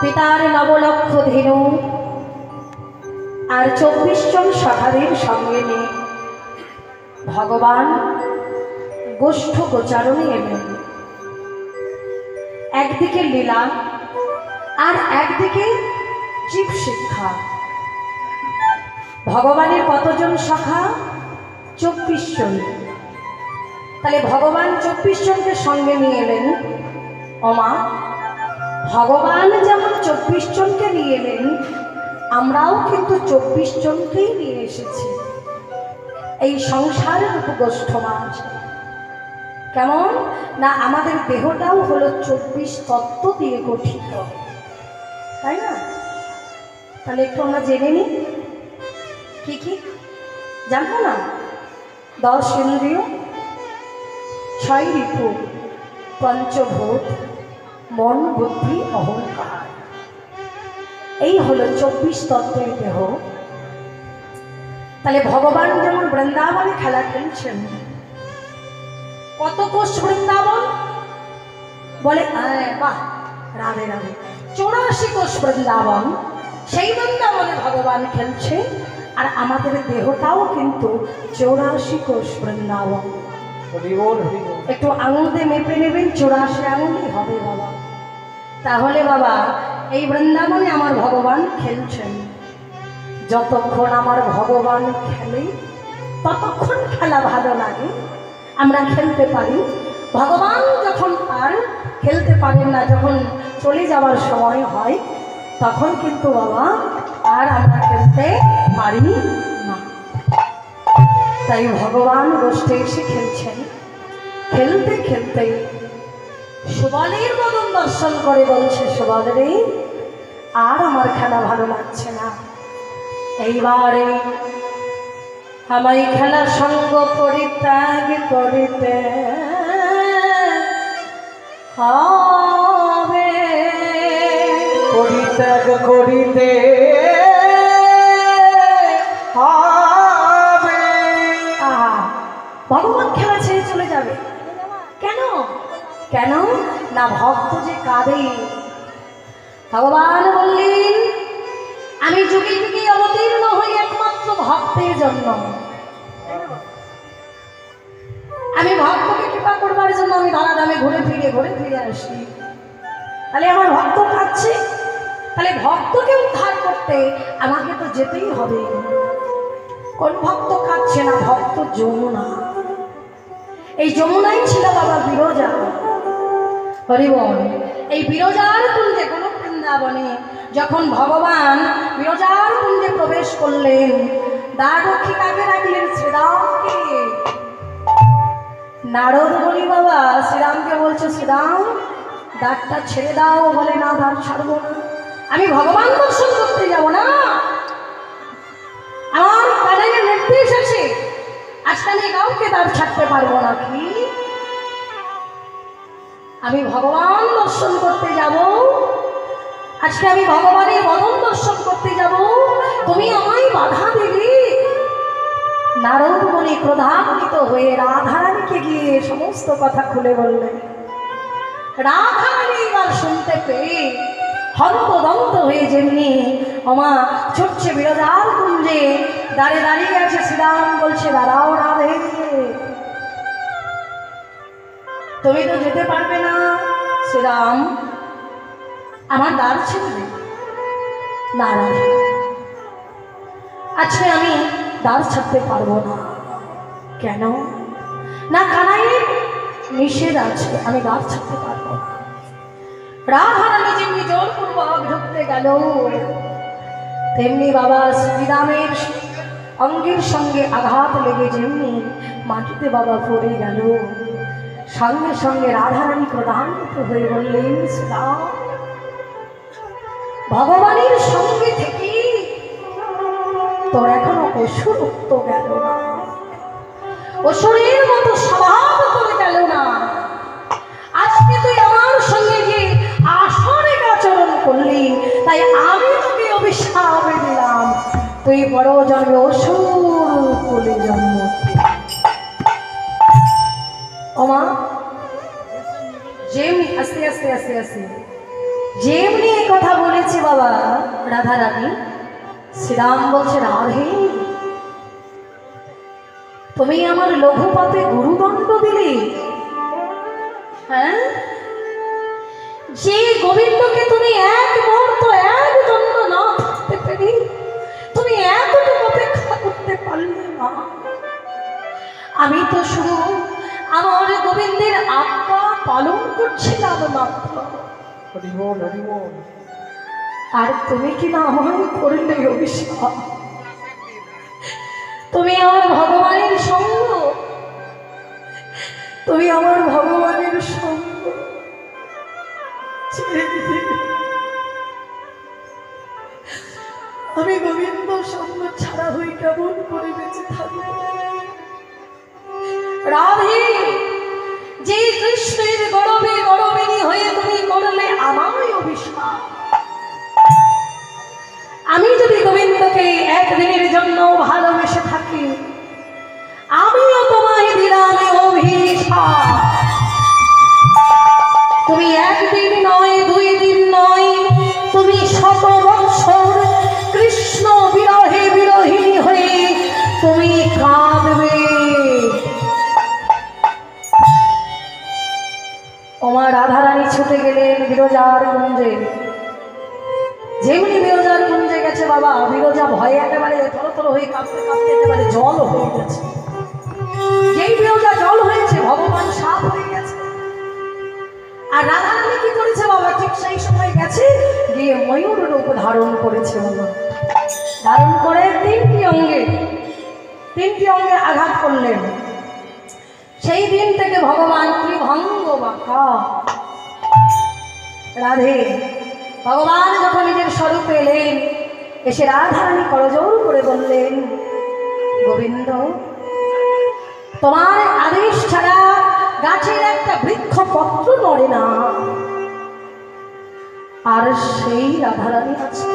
পিতার নবলক্ষ ধেনু আর 24 জন সখাদের সঙ্গে নিয়ে ভগবান গোষ্ঠ গোচারণে এলেন। একদিকে লীলা আর একদিকে জীব শিক্ষা। ভগবানের কতজন সখা? 24 জন। তাহলে ভগবান 24 জনকে সঙ্গে নিয়ে এলেন। ওমা, ভগবান যেমন 24 জনকে নিয়ে এলেন, আমরাও কিন্তু 24 জনকেই নিয়ে এসেছি এই সংসারের উপগোষ্ঠ মাঝে। কেমন না, আমাদের দেহটাও হলো 24 তত্ত্ব দিয়ে গঠিত, তাই না? তাহলে একটু আমরা জেনে নিই কি কি জানবো না। 10 ইন্দ্রিয়, 6 ঋতু, পঞ্চভূত, মন, বুদ্ধি, অহংকার, এই হলো 24 তত্ত্বের দেহ। তাহলে ভগবান যেমন বৃন্দাবনে খেলা খেলছেন, কত কোষ বৃন্দাবন? বলে বাহ, রাধে রাধে, 84 কোষ বৃন্দাবন। সেই বৃন্দাবনে ভগবান খেলছে, আর আমাদের দেহটাও কিন্তু 84 কোষ বৃন্দাবন। একটু আঙুল দিয়ে মেপে নেবেন, 84 আঙুলই হবে বাবা। তাহলে বাবা, এই বৃন্দাবনে আমার ভগবান খেলছেন। যতক্ষণ আমার ভগবান খেলে ততক্ষণ খেলা ভালো লাগে, আমরা খেলতে পারি। ভগবান যখন আর খেলতে পারেন না, যখন চলে যাওয়ার সময় হয়, তখন কিন্তু বাবা আর আমরা খেলতে পারি না। তাই ভগবান গোষ্ঠে এসে খেলছেন। খেলতে খেলতে সুবলের বদন দর্শন করে বলছে, সুবলরে, আর আমার খেলা ভালো লাগছে না। এইবারে আমায় খেলা সঙ্গ পরিত্যাগ করিতে হবে, পরিত্যাগ করিতে হবে। ভগবান খেলা ছেড়ে চলে যাবে কেন? কেন না, ভক্ত যে কাঁদে। ভগবান বললেন, আমি যুগে যুগে অবতীর্ণ হই একমাত্র ভক্তের জন্য। আমি ভক্তকে কৃপা করবার জন্য আমি দামে ঘুরে ফিরে আসি। তাহলে আমার ভক্ত কাঁদছে, তাহলে ভক্তকে উদ্ধার করতে আমাকে তো যেতেই হবে। কোন ভক্ত কাঁদছে না? ভক্ত যমুনা। এই যমুনাই ছিল বাবা বিরজা। হরিবল। এই বিরজার কুঞ্জে, কোন বৃন্দাবনে যখন ভগবান বিরজার কুঞ্জে প্রবেশ করলেন, দ্বাররক্ষী কাকে রাখলেন? শ্রীরামকে। নারদ বলি বাবা শ্রীরামকে বলছে, শ্রীরাম দ্বারটা ছেড়ে দাও। বলে না, দ্বার ছাড়বো না, আমি ভগবান দর্শন করতে যাব না। আমার কানের নির্দেশ আছে, আজকে আমি কাউকে দ্বার ছাড়তে পারবো না। কি? আমি ভগবান দর্শন করতে যাব, আজকে আমি ভগবানের বদন দর্শন করতে যাব, তুমি আমায় বাধা দেবে? নারদ মুনি ক্রোধান্বিত হয়ে রাধারানীকে গিয়ে সমস্ত কথা খুলে বললেন। রাধারানী এবার শুনতে পেয়ে হন্তদন্ত হয়ে যেমনি ওমা ছুটছে বিরজার কুঞ্জে, দাঁড়িয়ে আছে। শ্রীরাম বলছে, দাঁড়াও রাধে, তুমি তো যেতে পারবে না। শ্রীরাম, আমার দ্বার ছেড়ে না রাধে, আজকে আমি দ্বার ছাড়তে পারবো না। কেন না, কানাইয়ের নিষেধ আছে, আমি দ্বার ছাড়তে পারবো না। রাধারানী যেমনি জোরপূর্বক ঢুকতে গেল, তেমনি বাবা শ্রীরামের অঙ্গের সঙ্গে আঘাত লেগে যেমনি মাটিতে বাবা পড়ে গেল, সঙ্গে সঙ্গে রাধারানী ক্রোধান্বিত হয়ে বললেন, শ্রীরাম, ভগবানের সঙ্গে থেকে তোর এখনো অসুরত্ব গেল না, অসুরের মতো স্বভাব তোর গেল না। আজকে তুই আমার সঙ্গে যে আসরিক আচরণ করলি, তাই আমি তোকে অভিশাপ দিলাম, তুই বড় জন্মে অসুর কুলে জন্ম। ওমা যেমনি আস্তে আস্তে আস্তে আস্তে যেমনি এই কথা বলেছে বাবা রাধা রানী, শ্রীরাম বলছে রাধে তুমি আমার লঘু পাপে গুরুদণ্ড দিলে। হ্যাঁ, যে গোবিন্দকে তুমি এক মুহূর্ত এক দণ্ড না থাকতে পেরে তুমি এতটুকু অপেক্ষা করতে পারলে না। আমি তো শুধু আমার গোবিন্দের আজ্ঞা পালন করছিলাম মাত্র, আর তুমি কি না আমায় করলে অভিশাপ। তুমি আমার ভগবানের সঙ্গ, তুমি আমার ভগবানের সঙ্গ আমি গোবিন্দ সঙ্গ ছাড়া হয়ে কেমন করে বেঁচে থাকবো। রাধে, যে কৃষ্ণের গরবে গরবিনী হয়ে তুমি করলে আমায় অভিশাপ। আমি যদি গোবিন্দকে একদিনের জন্য ভালোবেসে থাকি, আমিও তোমায় দিলাম অভিশাপ। তুমি একদিন নয়, 2 দিন নয়, তুমি 100 বছর কৃষ্ণ বিরহে বিরহিণী হয়ে তুমি কাঁদবে। ওমা রাধারানী ছুটে গেলেন বিরজার কুঞ্জে। যেমনি বিরজার কুঞ্জে গেছে বাবা, বিরজা ভয়ে একেবারে থরথর হয়ে কাঁপতে কাঁপতে একেবারে জল হয়ে গেছে। যেই বিরজা জল হয়েছে, ভগবান সাপ হয়ে গেছে। আর রাধারানী কি করেছে বাবা, ঠিক সেই সময় গেছে গিয়ে ময়ূর রূপ ধারণ করেছে বাবা। ধারণ করে 3টি অঙ্গে আঘাত করলেন। সেই দিন থেকে ভগবান ত্রিভঙ্গ বাঁকা। রাধে, ভগবান যখন নিজের স্বরূপ এলেন, এসে রাধারানী করজোর করে বললেন, গোবিন্দ তোমার আদেশ ছাড়া গাছের একটা বৃক্ষ পত্র নড়ে না। আর সেই রাধারানী আছে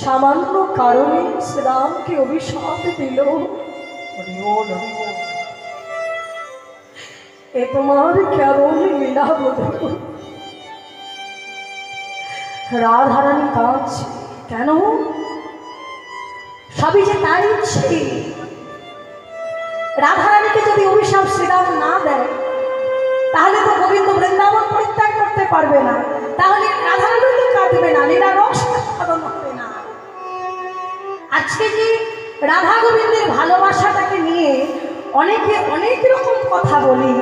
সামান্য কারণে শ্রীরামকে অভিশাপ দিল। এ তোমার কেমন লীলা বধূ। রাধারানী কাঁদছে, কেন? সবই যে তার ইচ্ছে। রাধারানীকে যদি অভিশাপ শ্রীরাম না দেয়, তাহলে তো গোবিন্দ বৃন্দাবন পরিত্যাগ করতে পারবে না, তাহলে রাধারানী তো কাঁদবে না, লীলা রস সাধন হবে না। আজকে যে রাধা গোবিন্দের ভালোবাসাটাকে নিয়ে অনেকে অনেক রকম কথা বলি,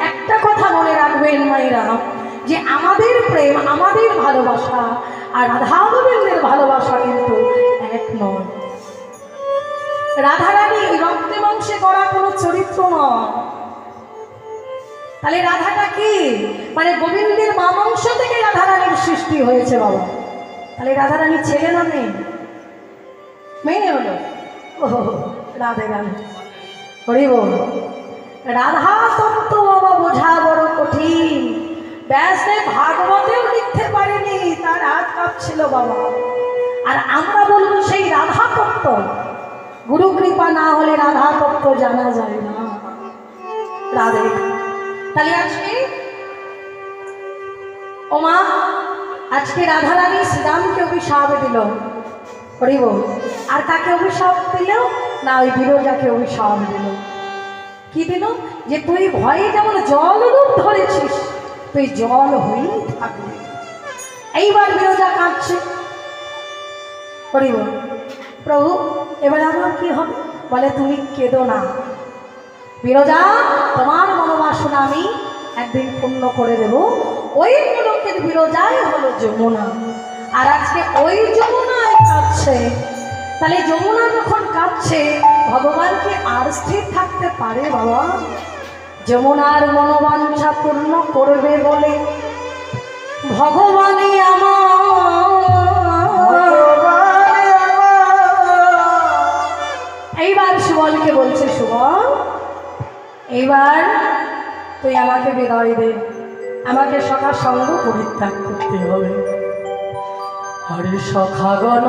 একটা কথা মনে রাখবেন মায়েরা, যে আমাদের প্রেম, আমাদের ভালোবাসা আর রাধা গোবিন্দের ভালোবাসা কিন্তু এক নয়। রাধারানী রক্তে মাংসে করা কোনো চরিত্র নয়। তাহলে রাধাটা কি? মানে গোবিন্দের মা বংশ থেকে রাধারানীর সৃষ্টি হয়েছে বাবা। তাহলে রাধারানী ছেলে না মেয়ে? মেয়ে হলো। ও রাধে রাধে, হরি বল। রাধা তত্ত্ব বাবা বোঝা বড় কঠিন। ব্যাসে ভাগবতেও লিখতে পারেনি, তার হাত কাঁপছিল বাবা। আর আমরা বলবো সেই রাধা তত্ত্ব, গুরু কৃপা না হলে রাধা তত্ত্ব জানা যায় না। রাধে। তাহলে আজকে ওমা, আজকে রাধারানী শ্রীরামকে অভিশাপ দিল, হরি বল। আর কাকে অভিশাপ দিল না? ওই বিরজাকে অভিশাপ দিল। কি দিল? যে তুই ভয়ে যেমন জল রূপ ধরেছিস, তুই জল হয়েই থাকবি। এইবার বিরজা কাঁদছে, হরি বল। প্রভু এবার আমার কি হবে? বলে তুমি কেঁদো না বিরজা, তোমার মনোবাসনা আমি একদিন পূর্ণ করে দেব। ওই লোকের বিরজাই হলো যমুনা, আর আজকে ওই যমুনায় কাঁদছে। তাহলে যমুনা যখন কাঁদছে, ভগবান কি আর স্থির থাকতে পারে বাবা? যমুনার মনোবাঞ্ছা পূর্ণ করবে বলে ভগবানই এইবার সুবলকে বলছে, সুবল এইবার তুই আমাকে বিদায় দে, আমাকে সখা সঙ্গ পরিত্যাগ করতে হবে। হরে সখাগণ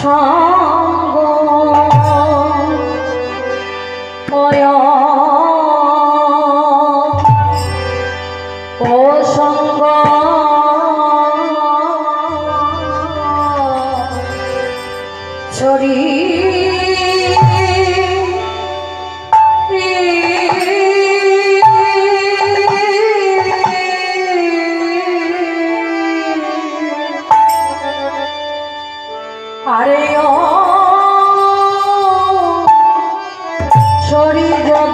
সঙ্গ করি যদ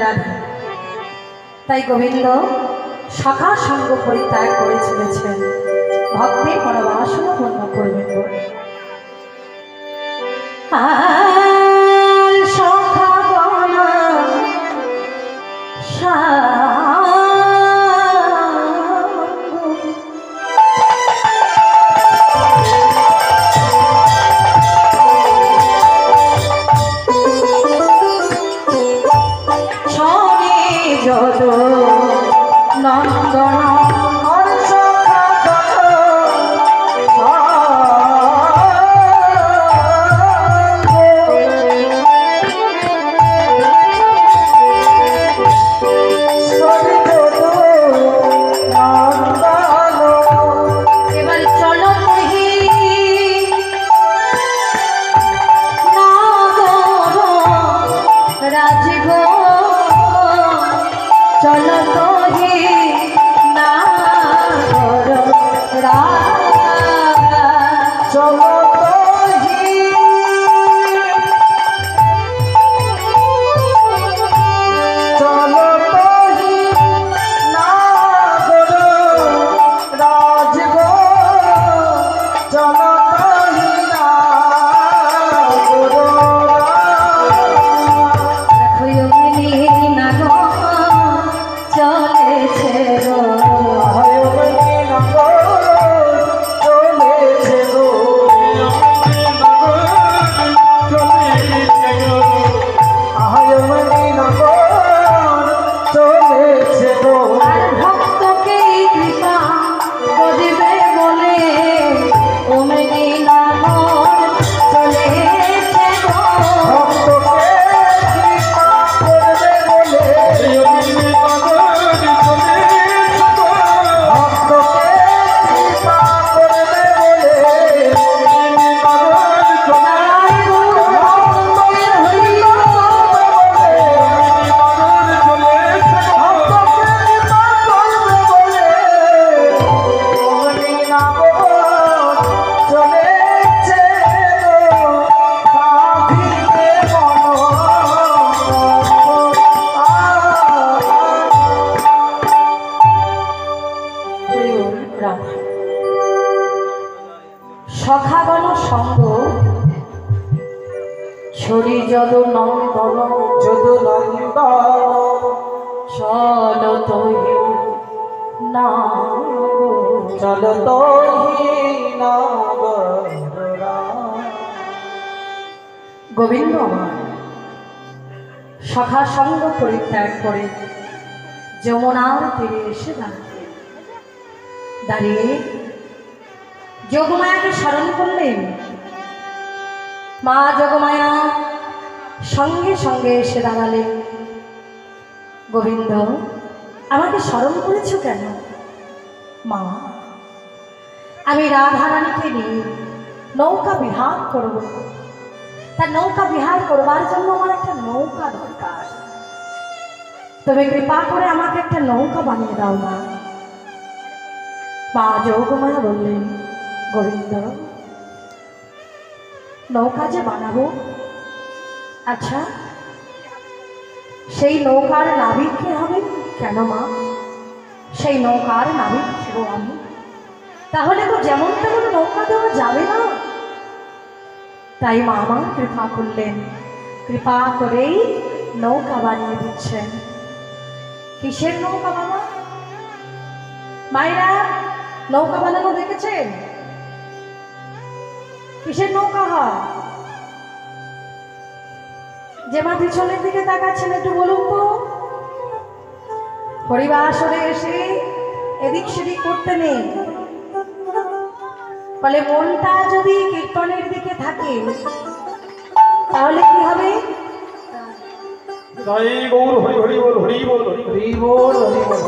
রাধা। তাই গোবিন্দ সখা সঙ্গ পরিত্যাগ করে চলেছেন ভক্তের মনোবাসনা পূর্ণ করবেন বলে। সখা গণা সখাগণ সঙ্গ ছড়ি যদু নন্দন যদু নন্দন চল তোহি না চল তোহি না গোবিন্দ সখা সঙ্গ পরিত্যাগ করে যমুনার তীরে এসে দাঁড়িয়ে যোগমায়াকে স্মরণ করলেন। মা যোগমায়া সঙ্গে সঙ্গে এসে দাঁড়ালেন। গোবিন্দ আমাকে স্মরণ করেছ কেন? মা আমি রাধারানীকে নিয়ে নৌকা বিহার করব, তা নৌকা বিহার করবার জন্য আমার একটা নৌকা দরকার। তবে কৃপা করে আমাকে একটা নৌকা বানিয়ে দাও না। মা যোগমায়া বললেন, গোবিন্দ নৌকা যে বানাবো, আচ্ছা সেই নৌকার নাবিক কে হবে? কেন মা, সেই নৌকার নাবিক ছিল আমি, তাহলে তো যেমন তেমন নৌকা দেওয়া যাবে না। তাই মা আমার কৃপা করলেন, কৃপা করেই নৌকা বানিয়ে দিচ্ছেন। কিসের নৌকা বাবা? মায়েরা নৌকা বানানো দেখেছেন? কিসের নৌকা হয়? যে মা পিছনের দিকে তাকাচ্ছেন একটু বলুন তো। হরিবাসরে এসে এদিক সেদিক করতে নেই, ফলে মনটা যদি কীর্তনের দিকে থাকে তাহলে কি হবে? জয় গৌর হরি হরি বল হরি বল হরি বল হরি বল।